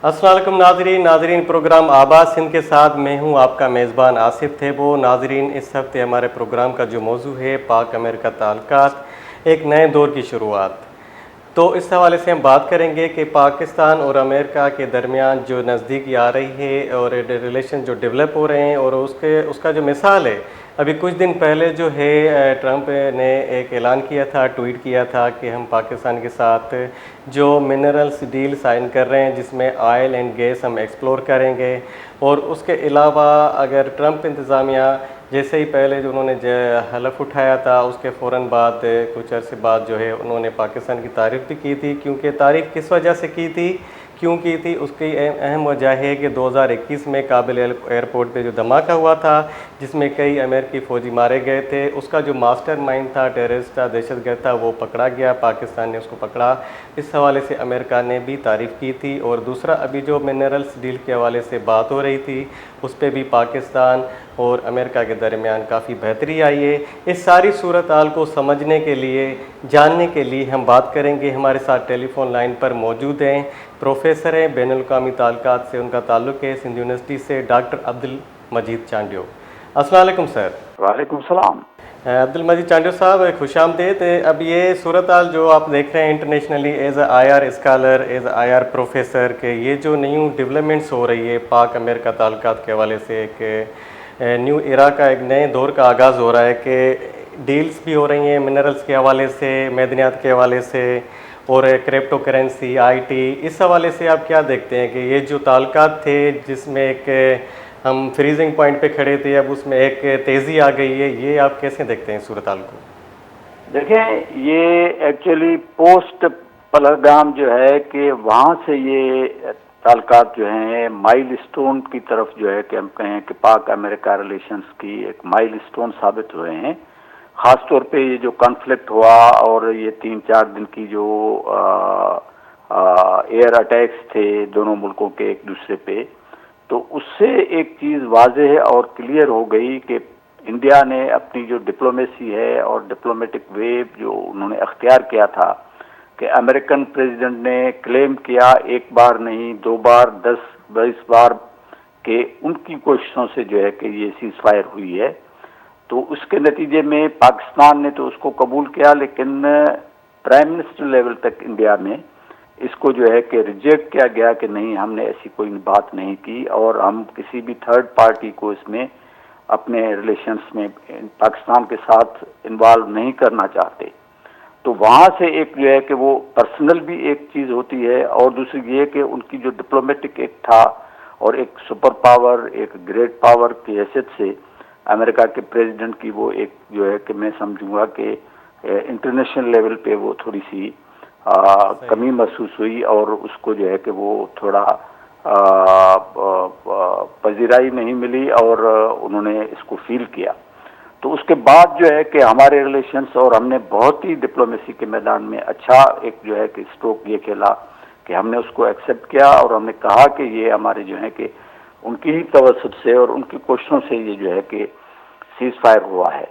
अस्सलाम वालेकुम नाजरीन प्रोग्राम आबाद सिंध के साथ मैं हूं आपका मेज़बान आसिफ थेबो। नाजरीन, इस हफ्ते हमारे प्रोग्राम का जो मौजू है पाक अमेरिका ताल्लुकात, एक नए दौर की शुरुआत। तो इस हवाले से हम बात करेंगे कि पाकिस्तान और अमेरिका के दरमियान जो नज़दीकी आ रही है और रिलेशन जो डेवलप हो रहे हैं और उसका जो मिसाल है, अभी कुछ दिन पहले जो है ट्रंप ने एक ऐलान किया था, ट्वीट किया था कि हम पाकिस्तान के साथ जो मिनरल्स डील साइन कर रहे हैं जिसमें ऑयल एंड गैस हम एक्सप्लोर करेंगे। और उसके अलावा अगर ट्रंप इंतज़ामिया जैसे ही पहले जो उन्होंने हलफ उठाया था उसके फ़ौरन बाद कुछ अरसे बाद जो है उन्होंने पाकिस्तान की तारीफ़ भी की थी, क्योंकि तारीफ़ किस वजह से की थी, क्यों की थी, उसकी अहम वजह है कि 2021 में काबुल एयरपोर्ट पे जो धमाका हुआ था जिसमें कई अमेरिकी फ़ौजी मारे गए थे, उसका जो मास्टरमाइंड था, टेररिस्ट था, दहशतगर्द था, वो पकड़ा गया, पाकिस्तान ने उसको पकड़ा। इस हवाले से अमेरिका ने भी तारीफ़ की थी। और दूसरा, अभी जो मिनरल्स डील के हवाले से बात हो रही थी उस पर भी पाकिस्तान और अमेरिका के दरमियान काफ़ी बेहतरी आई है। इस सारी सूरत हाल को समझने के लिए, जानने के लिए हम बात करेंगे। हमारे साथ टेलीफोन लाइन पर मौजूद हैं, प्रोफेसर हैं, बैनुल-अक़वामी ताल्लुकात से उनका ताल्लुक़ है, सिंध यूनिवर्सिटी से, डॉक्टर अब्दुल मजीद चांडियो। अस्सलाम वालेकुम सर। वालेकुम सलाम। अब्दुल मजीद चांडियो साहब, खुशामदीद। अब ये सूरत हाल जो आप देख रहे हैं internationally as IR scholar, as IR professor, के ये जो न्यू डेवलपमेंट्स हो रही है पाक अमेरिका ताल्लुकात के हवाले से, एक न्यू इरा का, एक नए दौर का आगाज़ हो रहा है कि डील्स भी हो रही हैं मिनरल्स के हवाले से, मैदनियात के हवाले से और क्रिप्टो करेंसी, IT। इस हवाले से आप क्या देखते हैं कि ये जो ताल्लुकात थे जिसमें एक हम फ्रीजिंग पॉइंट पे खड़े थे, अब उसमें एक तेज़ी आ गई है, ये आप कैसे देखते हैं सूरत हाल को? देखें, ये एक्चुअली पोस्ट पहलगाम जो है कि वहाँ से ये ताल्लुकात जो हैं माइलस्टोन की तरफ जो है कि हम कहें कि पाक अमेरिका रिलेशंस की एक माइलस्टोन साबित हुए हैं। ख़ास तौर पे ये जो कॉन्फ्लिक्ट हुआ और ये 3-4 दिन की जो एयर अटैक्स थे दोनों मुल्कों के एक दूसरे पे, तो उससे एक चीज़ वाज़ेह और क्लियर हो गई कि इंडिया ने अपनी जो डिप्लोमेसी है और डिप्लोमेटिक वे जो उन्होंने अख्तियार किया था कि अमेरिकन प्रेसिडेंट ने क्लेम किया, एक बार नहीं, 2 बार, 10-20 बार, कि उनकी कोशिशों से जो है कि ये सीज़ फायर हुई है। तो उसके नतीजे में पाकिस्तान ने तो उसको कबूल किया, लेकिन प्राइम मिनिस्टर लेवल तक इंडिया में इसको जो है कि रिजेक्ट किया गया कि नहीं, हमने ऐसी कोई बात नहीं की और हम किसी भी थर्ड पार्टी को इसमें अपने रिलेशंस में पाकिस्तान के साथ इन्वॉल्व नहीं करना चाहते। तो वहाँ से एक जो है कि वो पर्सनल भी एक चीज़ होती है और दूसरी ये कि उनकी जो डिप्लोमेटिक एक था और एक सुपर पावर, एक ग्रेट पावर की हैसियत से अमेरिका के प्रेसिडेंट की वो एक जो है कि मैं समझूंगा कि इंटरनेशनल लेवल पे वो थोड़ी सी कमी महसूस हुई और उसको जो है कि वो थोड़ा पजीराई नहीं मिली और उन्होंने इसको फील किया। तो उसके बाद जो है कि हमारे रिलेशंस और हमने बहुत ही डिप्लोमेसी के मैदान में अच्छा एक जो है कि स्ट्रोक ये खेला कि हमने उसको एक्सेप्ट किया और हमने कहा कि ये हमारे जो है कि उनकी ही तवज्जुह से और उनकी कोशिशों से ये जो है कि सीज फायर हुआ है।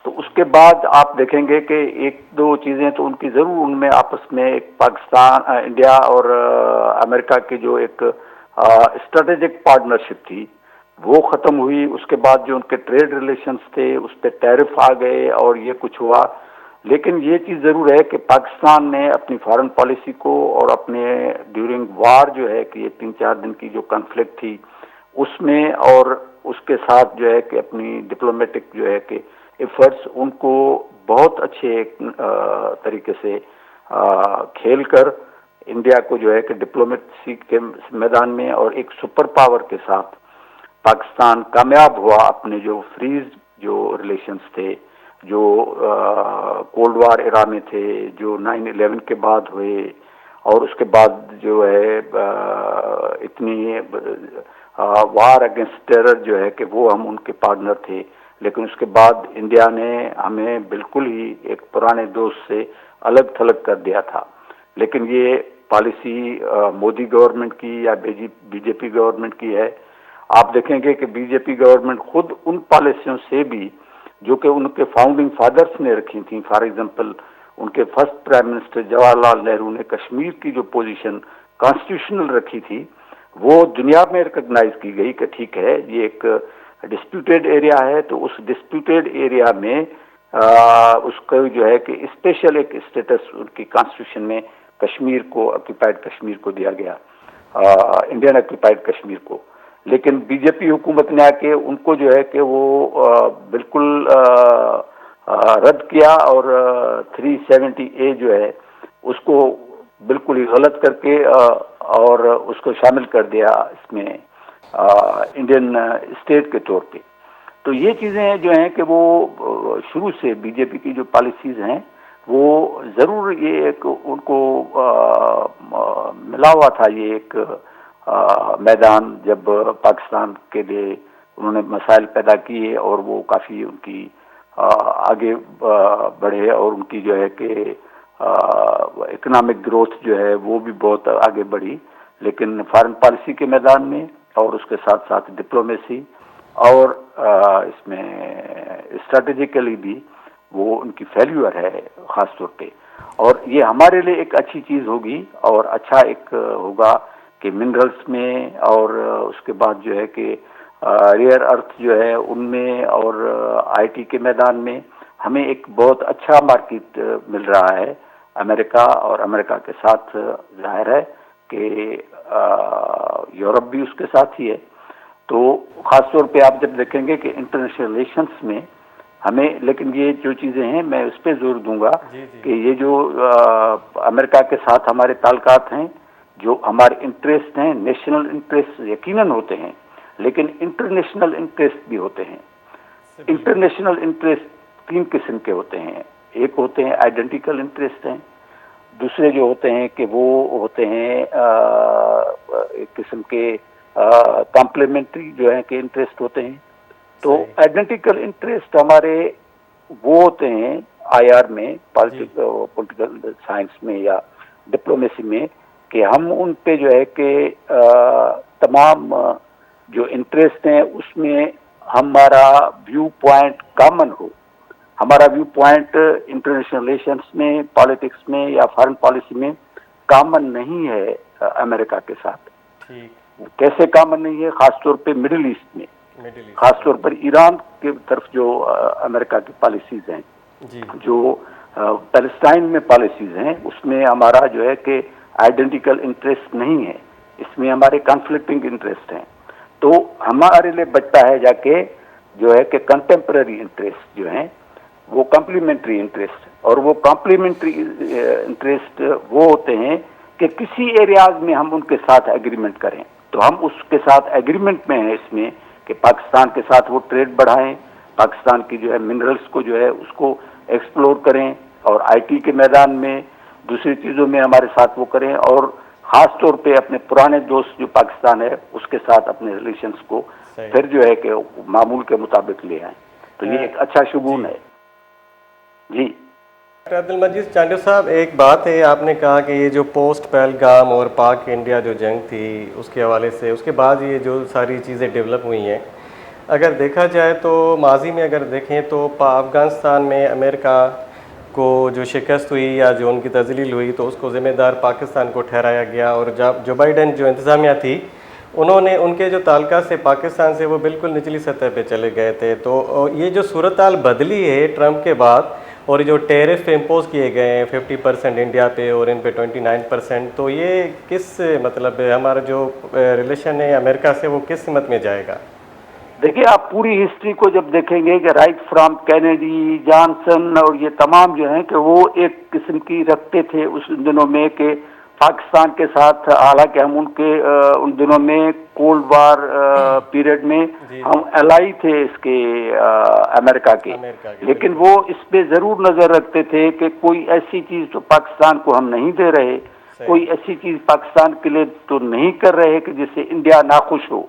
तो उसके बाद आप देखेंगे कि एक दो चीज़ें तो उनकी ज़रूर उनमें आपस में एक पाकिस्तान, इंडिया और अमेरिका की जो एक स्ट्रेटेजिक पार्टनरशिप थी वो ख़त्म हुई। उसके बाद जो उनके ट्रेड रिलेशंस थे उस पर टैरिफ आ गए और ये कुछ हुआ। लेकिन ये चीज़ ज़रूर है कि पाकिस्तान ने अपनी फॉरेन पॉलिसी को और अपने ड्यूरिंग वार जो है कि ये 3-4 दिन की जो कॉन्फ्लिक्ट थी उसमें और उसके साथ जो है कि अपनी डिप्लोमेटिक जो है कि एफर्ट्स उनको बहुत अच्छे तरीके से खेल कर इंडिया को जो है कि डिप्लोमेसी के मैदान में और एक सुपर पावर के साथ पाकिस्तान कामयाब हुआ अपने जो फ्रीज जो रिलेशंस थे, जो कोल्ड वार एरा में थे, जो 9/11 के बाद हुए और उसके बाद जो है इतनी वार अगेंस्ट टेरर जो है कि वो हम उनके पार्टनर थे। लेकिन उसके बाद इंडिया ने हमें बिल्कुल ही एक पुराने दोस्त से अलग थलग कर दिया था। लेकिन ये पॉलिसी मोदी गवर्नमेंट की या बीजेपी गवर्नमेंट की है। आप देखेंगे कि बीजेपी गवर्नमेंट खुद उन पॉलिसियों से भी जो कि उनके फाउंडिंग फादर्स ने रखी थी, फॉर एग्जांपल उनके first prime minister Jawaharlal Nehru ने कश्मीर की जो पोजीशन कॉन्स्टिट्यूशनल रखी थी वो दुनिया में रिकॉग्नाइज की गई कि ठीक है ये एक डिस्प्यूटेड एरिया है, तो उस डिस्प्यूटेड एरिया में उसको जो है कि स्पेशल एक स्टेटस उनकी कॉन्स्टिट्यूशन में कश्मीर को, ऑक्यूपाइड कश्मीर को दिया गया, इंडियन ऑक्यूपाइड कश्मीर को। लेकिन बीजेपी हुकूमत ने आके उनको जो है कि वो बिल्कुल रद्द किया और 370A जो है उसको बिल्कुल ही गलत करके और उसको शामिल कर दिया इसमें इंडियन स्टेट के तौर पे। तो ये चीज़ें जो हैं कि वो शुरू से बीजेपी की जो पॉलिसीज़ हैं वो ज़रूर ये एक उनको मिला हुआ था, ये एक मैदान जब पाकिस्तान के लिए उन्होंने मसाइल पैदा किए और वो काफ़ी उनकी आगे बढ़े और उनकी जो है कि इकोनॉमिक ग्रोथ जो है वो भी बहुत आगे बढ़ी। लेकिन फॉरेन पॉलिसी के मैदान में और उसके साथ साथ डिप्लोमेसी और इसमें स्ट्रेटेजिकली भी वो उनकी फेल्यूर है ख़ास तौर पे। और ये हमारे लिए एक अच्छी चीज़ होगी और अच्छा एक होगा कि मिनरल्स में और उसके बाद जो है कि रेयर अर्थ जो है उनमें और आईटी के मैदान में हमें एक बहुत अच्छा मार्केट मिल रहा है अमेरिका और अमेरिका के साथ। जाहिर है कि यूरोप भी उसके साथ ही है। तो ख़ास तौर पे आप जब देखेंगे कि इंटरनेशनल रिलेशंस में हमें, लेकिन ये जो चीज़ें हैं मैं उस पर जोर दूंगा कि ये जो अमेरिका के साथ हमारे ताल्लुकात हैं, जो हमारे इंटरेस्ट हैं, नेशनल इंटरेस्ट यकीनन होते हैं, लेकिन इंटरनेशनल इंटरेस्ट भी होते हैं। इंटरनेशनल इंटरेस्ट तीन किस्म के होते हैं। एक होते हैं आइडेंटिकल इंटरेस्ट हैं, दूसरे जो होते हैं कि वो होते हैं एक किस्म के कॉम्प्लीमेंट्री जो है कि इंटरेस्ट होते हैं। तो आइडेंटिकल इंटरेस्ट हमारे वो होते हैं आईआर में, पॉलिटिकल साइंस में या डिप्लोमेसी में, कि हम उन पे जो है कि तमाम जो इंटरेस्ट हैं उसमें हमारा व्यू पॉइंट कॉमन हो। हमारा व्यू पॉइंट इंटरनेशनल रिलेशंस में, पॉलिटिक्स में या फॉरेन पॉलिसी में कॉमन नहीं है अमेरिका के साथ। कैसे कॉमन नहीं है? खासतौर पे मिडिल ईस्ट में, खासतौर पर ईरान के तरफ जो अमेरिका की पॉलिसीज हैं, जो पैलेस्टाइन में पॉलिसीज हैं, उसमें हमारा जो है कि आइडेंटिकल इंटरेस्ट नहीं है, इसमें हमारे कॉन्फ्लिक्टिंग इंटरेस्ट हैं। तो हमारे लिए बचता है जाके जो है कि कंटेम्पररी इंटरेस्ट जो हैं वो कॉम्प्लीमेंट्री इंटरेस्ट, और वो कॉम्प्लीमेंट्री इंटरेस्ट वो होते हैं कि किसी एरियाज में हम उनके साथ एग्रीमेंट करें। तो हम उसके साथ एग्रीमेंट में हैं इसमें कि पाकिस्तान के साथ वो ट्रेड बढ़ाएं, पाकिस्तान की जो है मिनरल्स को जो है उसको एक्सप्लोर करें, और आईटी के मैदान में दूसरी चीज़ों में हमारे साथ वो करें, और ख़ास तौर पे अपने पुराने दोस्त जो पाकिस्तान है उसके साथ अपने रिलेशंस को फिर जो है कि मामूल के मुताबिक ले आएं। तो ये एक अच्छा शुगून है जी। अब्दुल मजीद चांडियो साहब, एक बात है, आपने कहा कि ये जो पोस्ट पहलगाम और पाक इंडिया जो जंग थी उसके हवाले से उसके बाद ये जो सारी चीज़ें डेवलप हुई हैं, अगर देखा जाए तो माजी में अगर देखें तो अफ़गानिस्तान में अमेरिका को जो शिकस्त हुई या जो उनकी तज़लील हुई तो उसको ज़िम्मेदार पाकिस्तान को ठहराया गया, और जब जो बाइडन जो इंतज़ामिया थी उन्होंने उनके जो ताल्लुकात से पाकिस्तान से वो बिल्कुल निचली सतह पे चले गए थे। तो ये जो सूरत हाल बदली है ट्रंप के बाद, और जो टैरिफ इम्पोज किए गए हैं 50% इंडिया पे और इन पे 29%, तो ये किस मतलब हमारा जो रिलेशन है अमेरिका से वो किस सिमत में जाएगा? देखिए, आप पूरी हिस्ट्री को जब देखेंगे कि राइट फ्रॉम कैनेडी, जॉनसन और ये तमाम जो हैं कि वो एक किस्म की रखते थे उस दिनों में कि पाकिस्तान के साथ, हालांकि हम उनके उन दिनों में कोल्ड वार पीरियड में हम एलाई थे इसके अमेरिका के, लेकिन वो इस पे जरूर नजर रखते थे कि कोई ऐसी चीज तो पाकिस्तान को हम नहीं दे रहे, कोई ऐसी चीज पाकिस्तान के लिए तो नहीं कर रहे कि जिससे इंडिया नाखुश हो।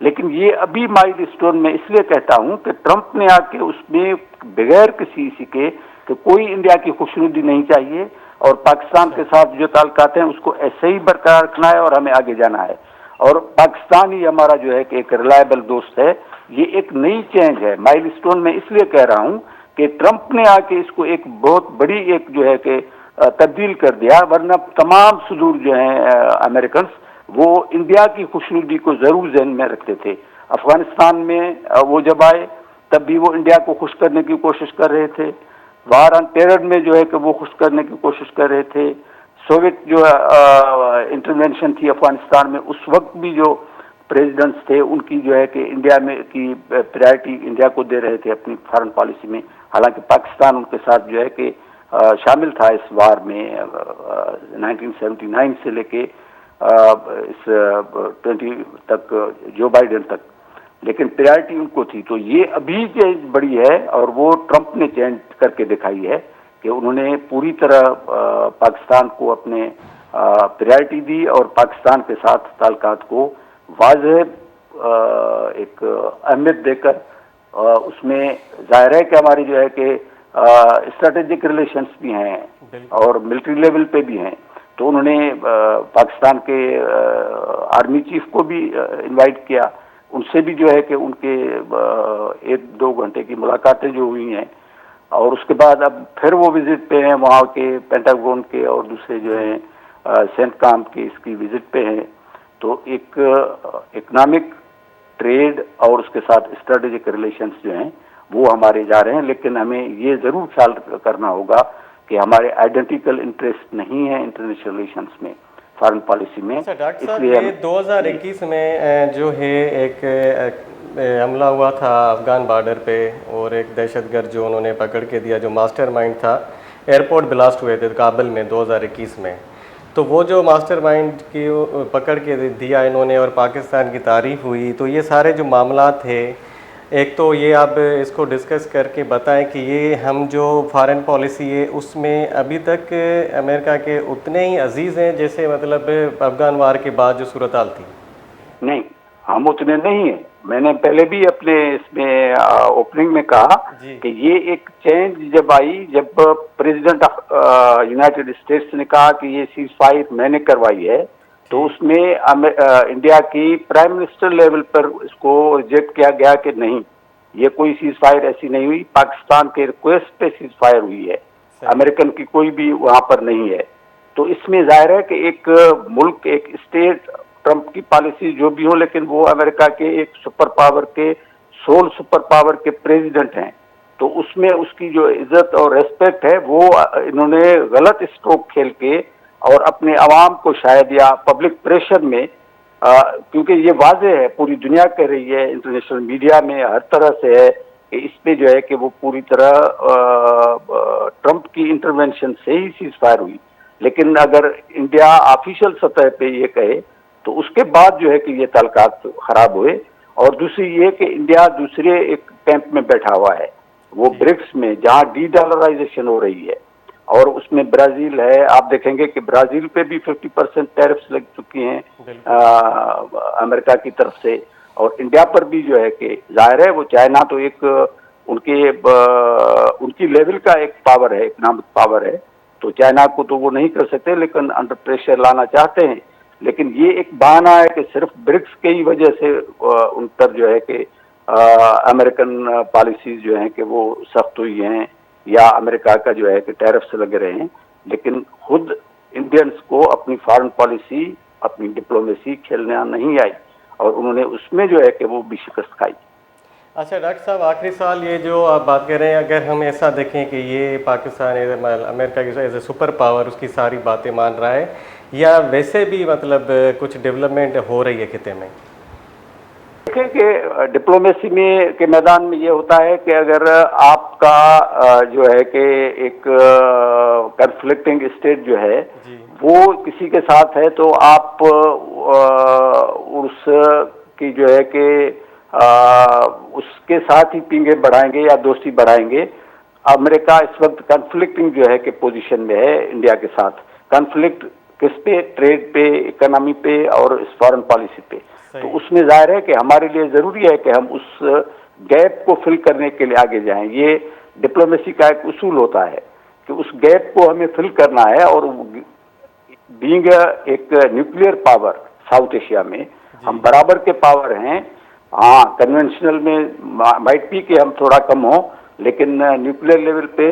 लेकिन ये अभी माइलस्टोन में इसलिए कहता हूं कि ट्रंप ने आके उसमें बगैर किसी के कि कोई इंडिया की खुशनुदी नहीं चाहिए, और पाकिस्तान के साथ जो ताल्लुकात हैं उसको ऐसे ही बरकरार रखना है और हमें आगे जाना है, और पाकिस्तान ही हमारा जो है कि एक रिलायबल दोस्त है। ये एक नई चेंज है माइलस्टोन में, इसलिए कह रहा हूं कि ट्रंप ने आके इसको एक बहुत बड़ी एक जो है कि तब्दील कर दिया, वरना तमाम सुदूर जो हैं अमेरिकन वो इंडिया की खुशनुदी को जरूर ज़हन में रखते थे। अफगानिस्तान में वो जब आए तब भी वो इंडिया को खुश करने की कोशिश कर रहे थे। वार ऑन टेरर में जो है कि वो खुश करने की कोशिश कर रहे थे। सोवियत जो इंटरवेंशन थी अफगानिस्तान में, उस वक्त भी जो प्रेसिडेंट्स थे उनकी जो है कि इंडिया में की प्रायोरिटी इंडिया को दे रहे थे अपनी फॉरेन पॉलिसी में। हालांकि पाकिस्तान उनके साथ जो है कि शामिल था इस वार में 1979 से लेके इस 20 तक, जो बाइडेन तक, लेकिन प्रायोरिटी उनको थी। तो ये अभी चेंज बड़ी है और वो ट्रंप ने चेंज करके दिखाई है कि उन्होंने पूरी तरह पाकिस्तान को अपने प्रायोरिटी दी और पाकिस्तान के साथ ताल्लुकात को वाज़ेह एक अहमियत देकर उसमें जाहिर है कि हमारी जो है कि स्ट्रेटेजिक रिलेशंस भी हैं और मिलिट्री लेवल पे भी हैं। तो उन्होंने पाकिस्तान के आर्मी चीफ को भी इनवाइट किया, उनसे भी जो है कि उनके 1-2 घंटे की मुलाकातें जो हुई हैं और उसके बाद अब फिर वो विजिट पे हैं, वहाँ के पेंटागन के और दूसरे जो हैं सेंटकॉम के इसकी विजिट पे हैं। तो एक इकोनॉमिक, ट्रेड और उसके साथ स्ट्रेटेजिक रिलेशंस जो हैं वो हमारे जा रहे हैं, लेकिन हमें ये जरूर ख्याल करना होगा कि हमारे आइडेंटिकल इंटरेस्ट नहीं है इंटरनेशनल रिलेशंस में, फॉरेन पॉलिसी में। अच्छा डॉक्टर साहब, ये 2021 में जो है एक हमला हुआ था अफगान बॉर्डर पे और एक दहशतगर्द जो उन्होंने पकड़ के दिया, जो मास्टरमाइंड था, एयरपोर्ट ब्लास्ट हुए थे काबुल में 2021 में। तो वो जो मास्टरमाइंड की पकड़ के दिया इन्होंने और पाकिस्तान की तारीफ हुई, तो ये सारे जो मामला थे, एक तो ये आप इसको डिस्कस करके बताएं कि ये हम जो फॉरेन पॉलिसी है उसमें अभी तक अमेरिका के उतने ही अजीज़ हैं जैसे मतलब अफगान वार के बाद जो सूरत हाल थी? नहीं, हम उतने नहीं हैं। मैंने पहले भी अपने इसमें ओपनिंग में कहा कि ये एक चेंज जब आई, जब प्रेसिडेंट ऑफ यूनाइटेड स्टेट्स ने कहा कि ये सीज फायर मैंने करवाई है, तो उसमें इंडिया की प्राइम मिनिस्टर लेवल पर इसको रिजेक्ट किया गया कि नहीं, ये कोई सीज फायर ऐसी नहीं हुई, पाकिस्तान के रिक्वेस्ट पे सीज फायर हुई है, अमेरिकन की कोई भी वहां पर नहीं है। तो इसमें जाहिर है कि एक मुल्क, एक स्टेट, ट्रंप की पॉलिसी जो भी हो, लेकिन वो अमेरिका के एक सुपर पावर के, सोल सुपर पावर के प्रेसिडेंट हैं, तो उसमें उसकी जो इज्जत और रेस्पेक्ट है वो इन्होंने गलत स्ट्रोक खेल के और अपने अवाम को शायद या पब्लिक प्रेशर में, क्योंकि ये वाज़ेह है, पूरी दुनिया कह रही है, इंटरनेशनल मीडिया में हर तरह से है कि इस पे जो है कि वो पूरी तरह ट्रंप की इंटरवेंशन से ही सीज फायर हुई। लेकिन अगर इंडिया ऑफिशियल सतह पे ये कहे तो उसके बाद जो है कि ये ताल्लुकात खराब हुए। और दूसरी ये कि इंडिया दूसरे एक कैंप में बैठा हुआ है, वो ब्रिक्स में, जहाँ डी डॉलराइजेशन हो रही है, और उसमें ब्राजील है। आप देखेंगे कि ब्राजील पे भी 50% टैरिफ्स लग चुकी हैं अमेरिका की तरफ से, और इंडिया पर भी जो है कि जाहिर है वो चाइना तो एक उनकी लेवल का एक पावर है, इकोनॉमिक पावर है, तो चाइना को तो वो नहीं कर सकते, लेकिन अंडर प्रेशर लाना चाहते हैं। लेकिन ये एक बहाना है कि सिर्फ ब्रिक्स के ही वजह से उन पर जो है कि अमेरिकन पॉलिसीज जो हैं कि वो सख्त हुई हैं, या अमेरिका का जो है कि टैरिफ्स लग रहे हैं, लेकिन खुद इंडियंस को अपनी फॉरेन पॉलिसी, अपनी डिप्लोमेसी खेलना नहीं आई और उन्होंने उसमें जो है कि वो भी शिकस्त खाई। अच्छा डॉक्टर साहब, आखिरी सवाल, ये जो आप बात कर रहे हैं, अगर हम ऐसा देखें कि ये पाकिस्तान अमेरिका की एज ए सुपर पावर उसकी सारी बातें मान रहा है, या वैसे भी मतलब कुछ डेवलपमेंट हो रही है खिते में? देखें कि डिप्लोमेसी में के मैदान में ये होता है कि अगर आपका जो है कि एक कन्फ्लिक्टिंग स्टेट जो है वो किसी के साथ है, तो आप उस की जो है कि उसके साथ ही पींगे बढ़ाएंगे या दोस्ती बढ़ाएंगे। अमेरिका इस वक्त कन्फ्लिक्टिंग जो है कि पोजीशन में है इंडिया के साथ। कन्फ्लिक्ट किस पे? ट्रेड पे, इकोनॉमी पे और इस फॉरेन पॉलिसी पे। तो उसमें जाहिर है कि हमारे लिए जरूरी है कि हम उस गैप को फिल करने के लिए आगे जाएं। ये डिप्लोमेसी का एक उसूल होता है कि उस गैप को हमें फिल करना है, और बीइंग एक न्यूक्लियर पावर साउथ एशिया में हम बराबर के पावर हैं। हाँ, कन्वेंशनल में माइट बी कि हम थोड़ा कम हो, लेकिन न्यूक्लियर लेवल पे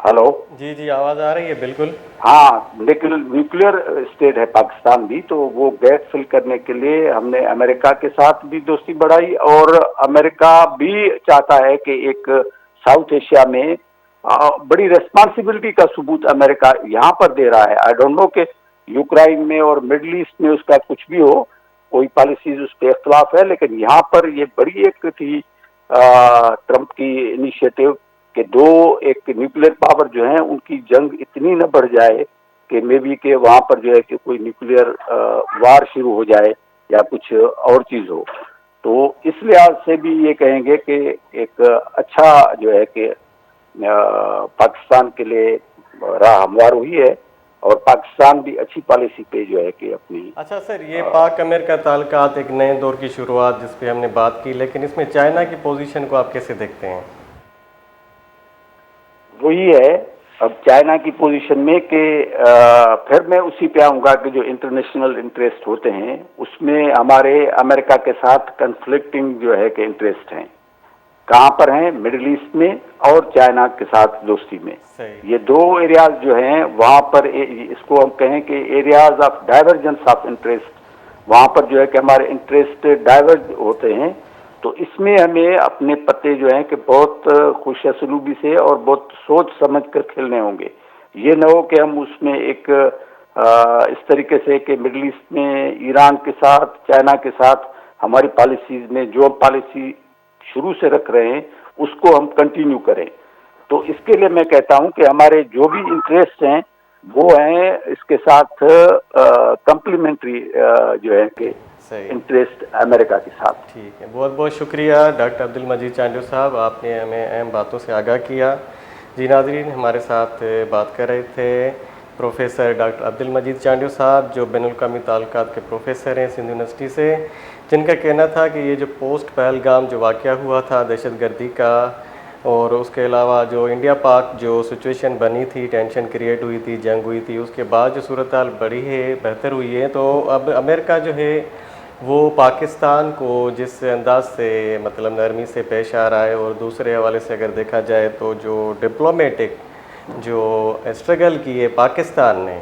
हेलो। जी जी, आवाज़ आ रही है बिल्कुल। हाँ, लेकिन न्यूक्लियर स्टेट है पाकिस्तान भी, तो वो गैप फिल करने के लिए हमने अमेरिका के साथ भी दोस्ती बढ़ाई, और अमेरिका भी चाहता है कि एक साउथ एशिया में बड़ी रेस्पॉन्सिबिलिटी का सबूत अमेरिका यहाँ पर दे रहा है। आई डोंट नो कि यूक्रेन में और मिडल ईस्ट में उसका कुछ भी हो, कोई पॉलिसीज उस पर इख्तलाफ है, लेकिन यहाँ पर ये बड़ी एक थी ट्रंप की इनिशिएटिव कि दो एक न्यूक्लियर पावर जो है उनकी जंग इतनी न बढ़ जाए कि मे बी के वहां पर जो है कि कोई न्यूक्लियर वार शुरू हो जाए या कुछ और चीज हो। तो इस लिहाज से भी ये कहेंगे कि एक अच्छा जो है कि पाकिस्तान के लिए राह हमवार हुई है, और पाकिस्तान भी अच्छी पॉलिसी पे जो है कि अपनी। अच्छा सर, ये पाक अमेरिका ताल्लुकात एक नए दौर की शुरुआत जिस पे हमने बात की, लेकिन इसमें चाइना की पोजीशन को आप कैसे देखते हैं? वही है, अब चाइना की पोजीशन में कि फिर मैं उसी पे आऊंगा कि जो इंटरनेशनल इंटरेस्ट होते हैं उसमें हमारे अमेरिका के साथ कंफ्लिक्टिंग जो है कि इंटरेस्ट हैं। कहाँ पर हैं? मिडिल ईस्ट में और चाइना के साथ दोस्ती में। सही। ये दो एरियाज जो हैं वहां पर इसको हम कहें कि areas of divergence of interest, वहां पर जो है कि हमारे इंटरेस्ट डाइवर्ज होते हैं। तो इसमें हमें अपने पत्ते जो हैं कि बहुत खुशसलूबी से और बहुत सोच समझ कर खेलने होंगे। ये न हो कि हम उसमें एक इस तरीके से कि मिडिल ईस्ट में ईरान के साथ, चाइना के साथ हमारी पॉलिसीज में जो पॉलिसी शुरू से रख रहे हैं उसको हम कंटिन्यू करें। तो इसके लिए मैं कहता हूं कि हमारे जो भी इंटरेस्ट हैं वो हैं इसके साथ कंप्लीमेंट्री जो है कि सही। इंटरेस्ट अमेरिका के साथ। ठीक है, बहुत बहुत शुक्रिया डॉक्टर अब्दुल मजीद चांडियो साहब, आपने हमें अहम बातों से आगाह किया। जी नाज़रीन, हमारे साथ बात कर रहे थे प्रोफेसर डॉक्टर अब्दुल मजीद चांडियो साहब, जो बैनुल-अक़वामी ताल्लुकात के प्रोफेसर हैं सिंध यूनिवर्सिटी से, जिनका कहना था कि ये जो पोस्ट पहलगाम जो वाक़या हुआ था दहशतगर्दी का, और उसके अलावा जो इंडिया पाक जो सिचुएशन बनी थी, टेंशन क्रिएट हुई थी, जंग हुई थी, उसके बाद जो सूरत हाल बढ़ी है, बेहतर हुई है, तो अब अमेरिका जो है वो पाकिस्तान को जिस अंदाज से मतलब नरमी से पेश आ रहा है, और दूसरे हवाले से अगर देखा जाए तो जो डिप्लोमेटिक जो स्ट्रगल की है पाकिस्तान ने,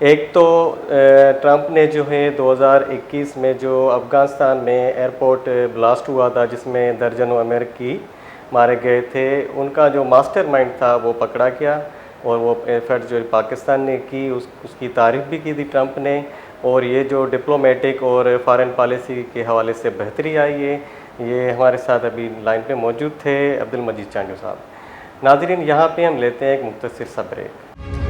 एक तो ट्रंप ने जो है 2021 में जो अफ़गानिस्तान में एयरपोर्ट ब्लास्ट हुआ था जिसमें दर्जनों अमेरिकी मारे गए थे, उनका जो मास्टरमाइंड था वो पकड़ा गया, और वो एफर्ट जो पाकिस्तान ने की उसकी तारीफ़ भी की थी ट्रंप ने। और ये जो डिप्लोमेटिक और फॉरेन पॉलिसी के हवाले से बेहतरी आई है, ये हमारे साथ अभी लाइन पे मौजूद थे अब्दुल मजीद चांडियो साहब। नाज़रीन, यहाँ पे हम लेते हैं एक मुख्तसर सा ब्रेक।